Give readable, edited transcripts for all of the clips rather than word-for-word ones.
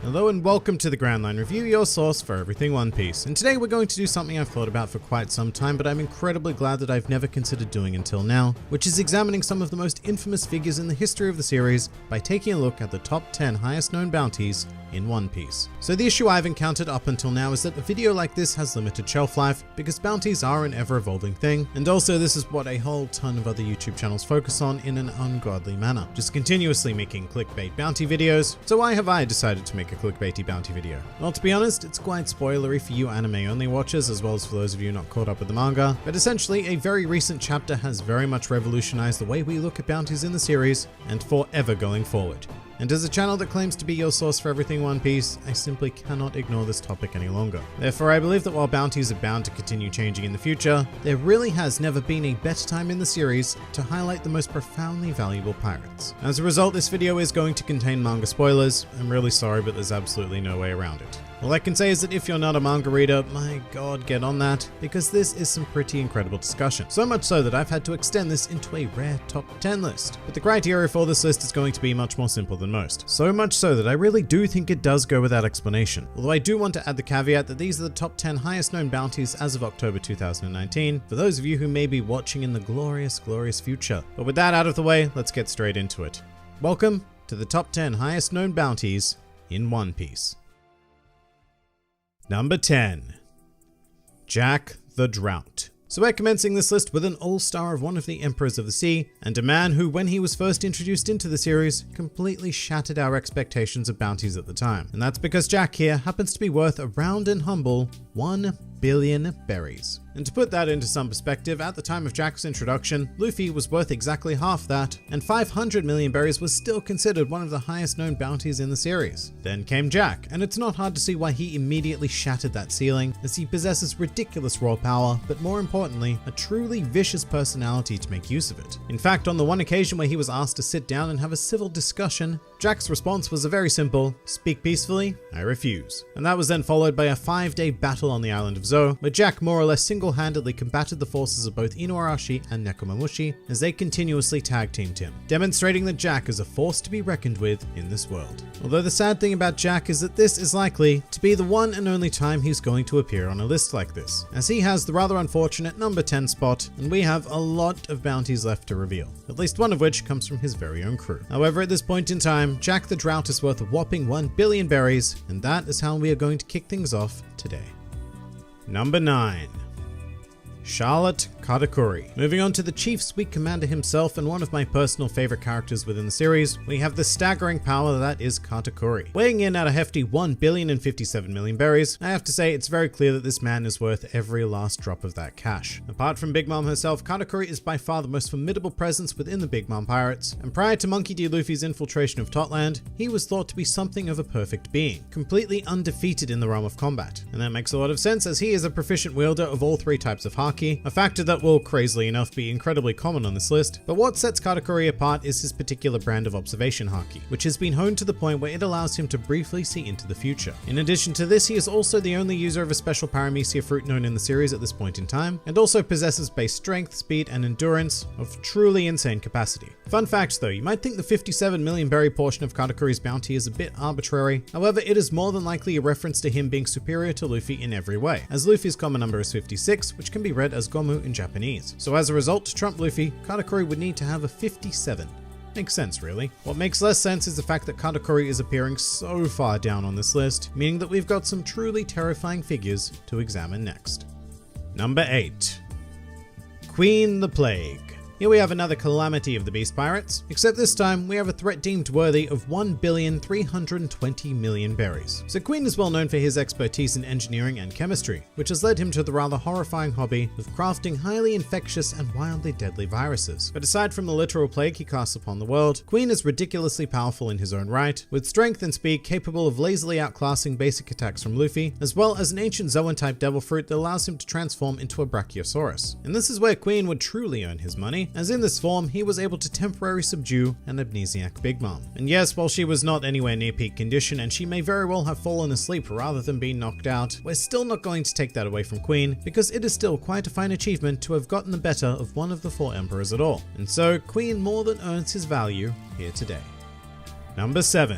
Hello and welcome to the Grand Line Review, your source for everything One Piece. And today we're going to do something I've thought about for quite some time, but I'm incredibly glad that I've never considered doing until now, which is examining some of the most infamous figures in the history of the series by taking a look at the top 10 highest known bounties in One Piece. So the issue I've encountered up until now is that a video like this has limited shelf life because bounties are an ever-evolving thing, and also this is what a whole ton of other YouTube channels focus on in an ungodly manner, just continuously making clickbait bounty videos. So why have I decided to make a clickbaity bounty video? Well, to be honest, it's quite spoilery for you anime only watchers as well as for those of you not caught up with the manga, but essentially a very recent chapter has very much revolutionized the way we look at bounties in the series and forever going forward. And as a channel that claims to be your source for everything One Piece, I simply cannot ignore this topic any longer. Therefore, I believe that while bounties are bound to continue changing in the future, there really has never been a better time in the series to highlight the most profoundly valuable pirates. As a result, this video is going to contain manga spoilers. I'm really sorry, but there's absolutely no way around it. All I can say is that if you're not a manga reader, my god, get on that, because this is some pretty incredible discussion. So much so that I've had to extend this into a rare top 10 list. But the criteria for this list is going to be much more simple than most. So much so that I really do think it does go without explanation. Although I do want to add the caveat that these are the top 10 highest known bounties as of October 2019, for those of you who may be watching in the glorious, glorious future. But with that out of the way, let's get straight into it. Welcome to the top 10 highest known bounties in One Piece. Number 10. Jack the Drought. So we're commencing this list with an all-star of one of the Emperors of the Sea, and a man who, when he was first introduced into the series, completely shattered our expectations of bounties at the time. And that's because Jack here happens to be worth a round and humble 1 billion berries. And to put that into some perspective, at the time of Jack's introduction, Luffy was worth exactly half that, and 500 million berries was still considered one of the highest known bounties in the series. Then came Jack, and it's not hard to see why he immediately shattered that ceiling, as he possesses ridiculous raw power, but more importantly, a truly vicious personality to make use of it. In fact, on the one occasion where he was asked to sit down and have a civil discussion, Jack's response was a very simple, "Speak peacefully, I refuse." And that was then followed by a 5-day battle on the island of Zou, where Jack more or less single-handedly combated the forces of both Inuarashi and Nekomamushi as they continuously tag-teamed him, demonstrating that Jack is a force to be reckoned with in this world. Although the sad thing about Jack is that this is likely to be the one and only time he's going to appear on a list like this, as he has the rather unfortunate number 10 spot, and we have a lot of bounties left to reveal, at least one of which comes from his very own crew. However, at this point in time, Jack the Drought is worth a whopping 1 billion berries, and that is how we are going to kick things off today. Number 9. Charlotte Katakuri. Moving on to the Chief Sweet Commander himself and one of my personal favorite characters within the series, we have the staggering power that is Katakuri. Weighing in at a hefty 1,057 million berries, I have to say it's very clear that this man is worth every last drop of that cash. Apart from Big Mom herself, Katakuri is by far the most formidable presence within the Big Mom pirates, and prior to Monkey D. Luffy's infiltration of Totland, he was thought to be something of a perfect being, completely undefeated in the realm of combat. And that makes a lot of sense as he is a proficient wielder of all 3 types of haki, a factor that will, crazily enough, be incredibly common on this list. But what sets Katakuri apart is his particular brand of observation haki, which has been honed to the point where it allows him to briefly see into the future. In addition to this, he is also the only user of a special paramecia fruit known in the series at this point in time, and also possesses base strength, speed, and endurance of truly insane capacity. Fun fact though, you might think the 57 million berry portion of Katakuri's bounty is a bit arbitrary. However, it is more than likely a reference to him being superior to Luffy in every way, as Luffy's common number is 56, which can be read as Gomu in Japanese. So as a result, to trump Luffy, Katakuri would need to have a 57. Makes sense, really. What makes less sense is the fact that Katakuri is appearing so far down on this list, meaning that we've got some truly terrifying figures to examine next. Number 8. Queen the Plague. Here we have another calamity of the Beast Pirates, except this time we have a threat deemed worthy of 1,320 million berries. So Queen is well known for his expertise in engineering and chemistry, which has led him to the rather horrifying hobby of crafting highly infectious and wildly deadly viruses. But aside from the literal plague he casts upon the world, Queen is ridiculously powerful in his own right, with strength and speed capable of lazily outclassing basic attacks from Luffy, as well as an ancient Zoan-type devil fruit that allows him to transform into a Brachiosaurus. And this is where Queen would truly earn his money, as in this form, he was able to temporarily subdue an amnesiac Big Mom. And yes, while she was not anywhere near peak condition, and she may very well have fallen asleep rather than being knocked out, we're still not going to take that away from Queen, because it is still quite a fine achievement to have gotten the better of one of the 4 emperors at all. And so, Queen more than earns his value here today. Number 7.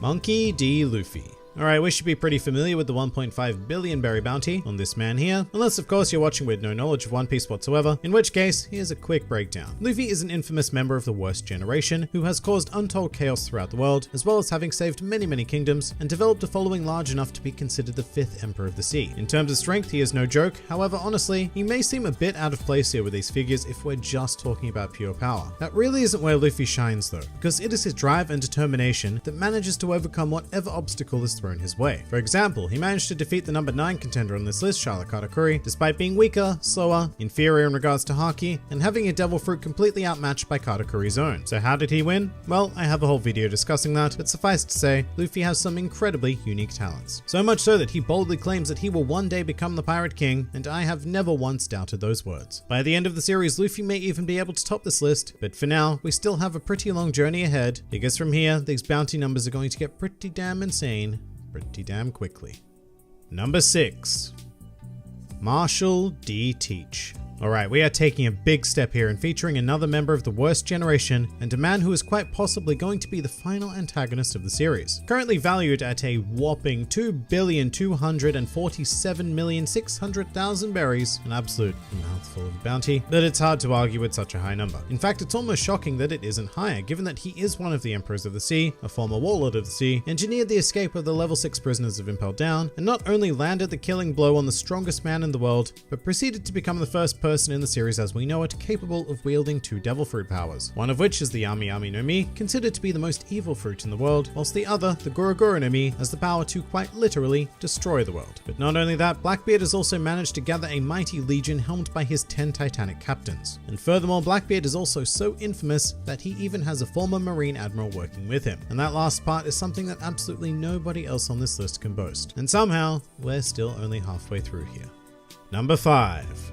Monkey D. Luffy. Alright, we should be pretty familiar with the 1.5 billion berry bounty on this man here, unless of course you're watching with no knowledge of One Piece whatsoever, in which case, here's a quick breakdown. Luffy is an infamous member of the worst generation, who has caused untold chaos throughout the world, as well as having saved many kingdoms, and developed a following large enough to be considered the 5th Emperor of the Sea. In terms of strength, he is no joke, however honestly, he may seem a bit out of place here with these figures if we're just talking about pure power. That really isn't where Luffy shines though, because it is his drive and determination that manages to overcome whatever obstacle is thrown his way. For example, he managed to defeat the number 9 contender on this list, Charlotte Katakuri, despite being weaker, slower, inferior in regards to Haki, and having a devil fruit completely outmatched by Katakuri's own. So how did he win? Well, I have a whole video discussing that, but suffice to say, Luffy has some incredibly unique talents. So much so that he boldly claims that he will one day become the Pirate King, and I have never once doubted those words. By the end of the series, Luffy may even be able to top this list, but for now, we still have a pretty long journey ahead, because from here, these bounty numbers are going to get pretty damn insane pretty damn quickly. Number 6. Marshall D. Teach. Alright, we are taking a big step here and featuring another member of the worst generation and a man who is quite possibly going to be the final antagonist of the series. Currently valued at a whopping 2,247,600,000 berries, an absolute mouthful of bounty, but it's hard to argue with such a high number. In fact, it's almost shocking that it isn't higher, given that he is one of the Emperors of the Sea, a former warlord of the sea, engineered the escape of the level 6 prisoners of Impel Down, and not only landed the killing blow on the strongest man in the world, but proceeded to become the first person in the series as we know it capable of wielding 2 devil fruit powers, one of which is the Ami Ami no Mi, considered to be the most evil fruit in the world, whilst the other, the Gura Gura no Mi, has the power to quite literally destroy the world. But not only that, Blackbeard has also managed to gather a mighty legion helmed by his 10 Titanic captains. And furthermore, Blackbeard is also so infamous that he even has a former Marine Admiral working with him. And that last part is something that absolutely nobody else on this list can boast. And somehow, we're still only halfway through here. Number 5.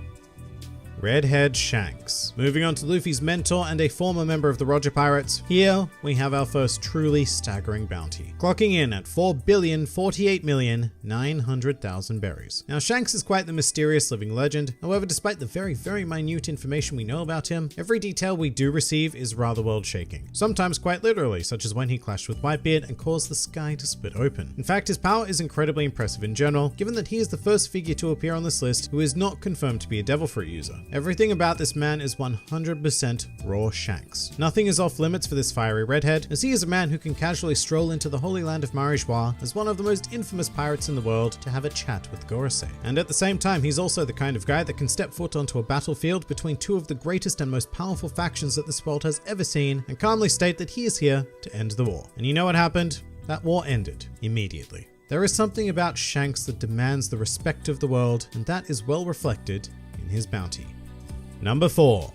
Redhead Shanks. Moving on to Luffy's mentor and a former member of the Roger Pirates, here we have our first truly staggering bounty, clocking in at 4,048,900,000 berries. Now Shanks is quite the mysterious living legend, however despite the very minute information we know about him, every detail we do receive is rather world shaking, sometimes quite literally, such as when he clashed with Whitebeard and caused the sky to split open. In fact, his power is incredibly impressive in general, given that he is the first figure to appear on this list who is not confirmed to be a devil fruit user. Everything about this man is 100% raw Shanks. Nothing is off limits for this fiery redhead, as he is a man who can casually stroll into the holy land of Marijois as one of the most infamous pirates in the world to have a chat with Gorosei. And at the same time, he's also the kind of guy that can step foot onto a battlefield between 2 of the greatest and most powerful factions that this world has ever seen and calmly state that he is here to end the war. And you know what happened? That war ended immediately. There is something about Shanks that demands the respect of the world, and that is well reflected in his bounty. Number 4.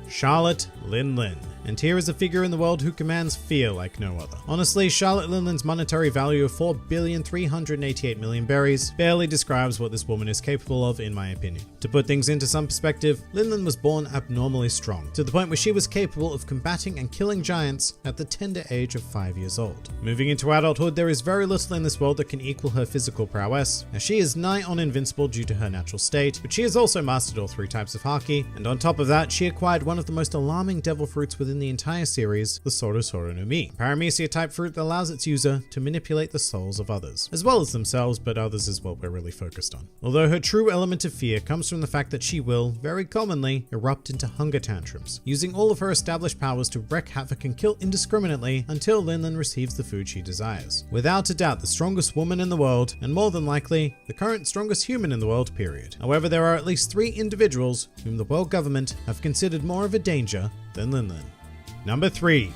Charlotte Lin. And here is a figure in the world who commands fear like no other. Honestly, Charlotte Linlin's monetary value of 4,388,000,000 berries barely describes what this woman is capable of in my opinion. To put things into some perspective, Linlin was born abnormally strong, to the point where she was capable of combating and killing giants at the tender age of 5 years old. Moving into adulthood, there is very little in this world that can equal her physical prowess, as she is nigh on invincible due to her natural state, but she has also mastered all 3 types of Haki, and on top of that, she acquired one of the most alarming devil fruits within the entire series, the Soro Soro no Mi, a paramecia type fruit that allows its user to manipulate the souls of others, as well as themselves, but others is what we're really focused on. Although her true element of fear comes from the fact that she will, very commonly, erupt into hunger tantrums, using all of her established powers to wreak havoc and kill indiscriminately until Linlin receives the food she desires. Without a doubt, the strongest woman in the world, and more than likely, the current strongest human in the world, period. However, there are at least 3 individuals whom the world government have considered more of a danger than Linlin. Number 3.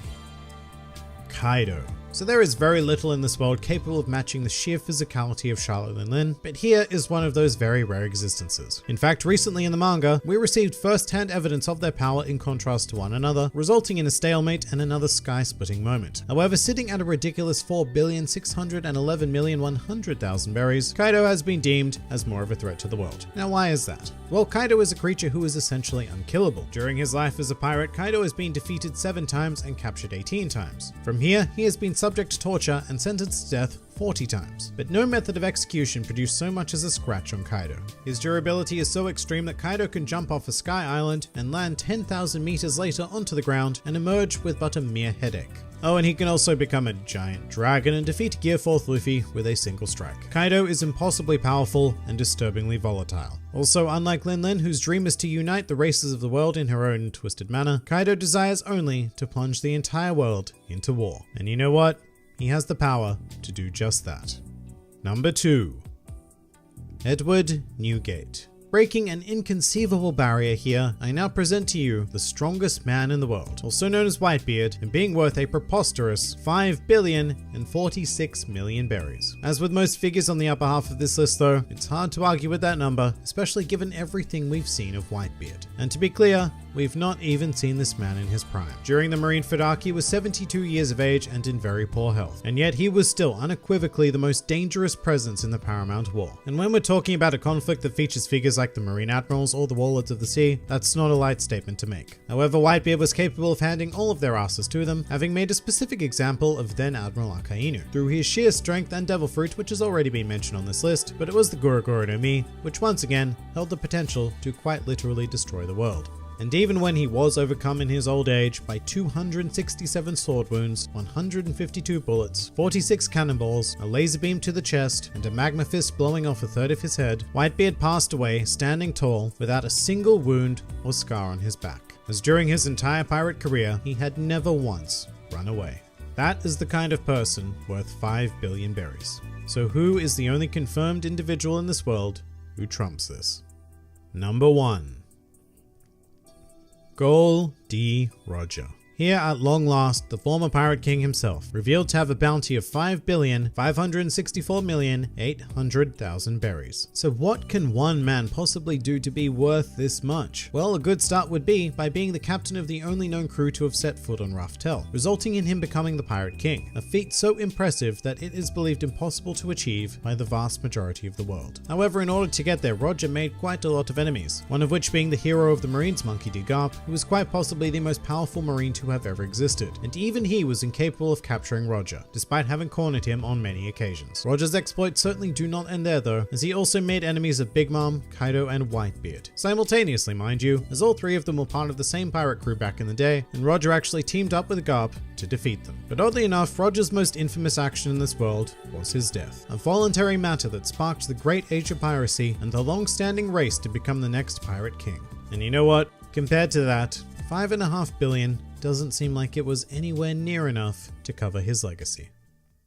Kaido. So there is very little in this world capable of matching the sheer physicality of Charlotte Lin, but here is one of those very rare existences. In fact, recently in the manga, we received first-hand evidence of their power in contrast to one another, resulting in a stalemate and another sky-splitting moment. However, sitting at a ridiculous 4,611,100,000 berries, Kaido has been deemed as more of a threat to the world. Now why is that? Well, Kaido is a creature who is essentially unkillable. During his life as a pirate, Kaido has been defeated 7 times and captured 18 times. From here, he has been subject to torture and sentenced to death 40 times. But no method of execution produced so much as a scratch on Kaido. His durability is so extreme that Kaido can jump off a sky island and land 10,000 meters later onto the ground and emerge with but a mere headache. Oh, and he can also become a giant dragon and defeat Gear 4th Luffy with a single strike. Kaido is impossibly powerful and disturbingly volatile. Also, unlike Lin Lin, whose dream is to unite the races of the world in her own twisted manner, Kaido desires only to plunge the entire world into war. And you know what? He has the power to do just that. Number 2. Edward Newgate. Breaking an inconceivable barrier here, I now present to you the strongest man in the world, also known as Whitebeard, and being worth a preposterous 5,046,000,000 berries. As with most figures on the upper half of this list though, it's hard to argue with that number, especially given everything we've seen of Whitebeard. And to be clear, we've not even seen this man in his prime. During the Marineford arc, he was 72 years of age and in very poor health, and yet he was still unequivocally the most dangerous presence in the Paramount War. And when we're talking about a conflict that features figures like the Marine Admirals or the Warlords of the Sea, that's not a light statement to make. However, Whitebeard was capable of handing all of their asses to them, having made a specific example of then Admiral Akainu, through his sheer strength and Devil Fruit, which has already been mentioned on this list, but it was the Guruguru no Mi, which once again held the potential to quite literally destroy the world. And even when he was overcome in his old age by 267 sword wounds, 152 bullets, 46 cannonballs, a laser beam to the chest, and a magma fist blowing off a third of his head, Whitebeard passed away standing tall without a single wound or scar on his back, as during his entire pirate career, he had never once run away. That is the kind of person worth 5 billion berries. So who is the only confirmed individual in this world who trumps this? Number 1. Gol D. Roger. Here at long last, the former Pirate King himself, revealed to have a bounty of 5,564,800,000 berries. So what can one man possibly do to be worth this much? Well, a good start would be by being the captain of the only known crew to have set foot on Raftel, resulting in him becoming the Pirate King, a feat so impressive that it is believed impossible to achieve by the vast majority of the world. However, in order to get there, Roger made quite a lot of enemies, one of which being the hero of the Marines, Monkey D. Garp, who was quite possibly the most powerful Marine to have ever existed, and even he was incapable of capturing Roger, despite having cornered him on many occasions. Roger's exploits certainly do not end there though, as he also made enemies of Big Mom, Kaido, and Whitebeard. Simultaneously, mind you, as all three of them were part of the same pirate crew back in the day, and Roger actually teamed up with Garp to defeat them. But oddly enough, Roger's most infamous action in this world was his death, a voluntary matter that sparked the great age of piracy and the long-standing race to become the next Pirate King. And you know what? Compared to that, 5.5 billion doesn't seem like it was anywhere near enough to cover his legacy.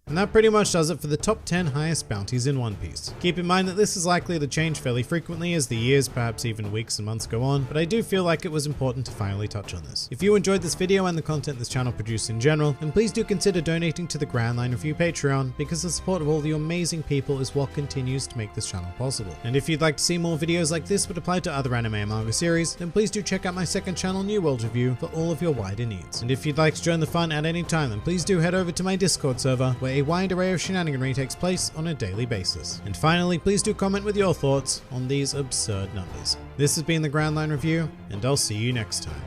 And that pretty much does it for the top 10 highest bounties in One Piece. Keep in mind that this is likely to change fairly frequently as the years, perhaps even weeks and months go on, but I do feel like it was important to finally touch on this. If you enjoyed this video and the content this channel produces in general, then please do consider donating to the Grand Line Review Patreon, because the support of all the amazing people is what continues to make this channel possible. And if you'd like to see more videos like this but apply to other anime and manga series, then please do check out my second channel, New World Review, for all of your wider needs. And if you'd like to join the fun at any time, then please do head over to my Discord server, where a wide array of shenaniganry takes place on a daily basis. And finally, please do comment with your thoughts on these absurd numbers. This has been the Grand Line Review, and I'll see you next time.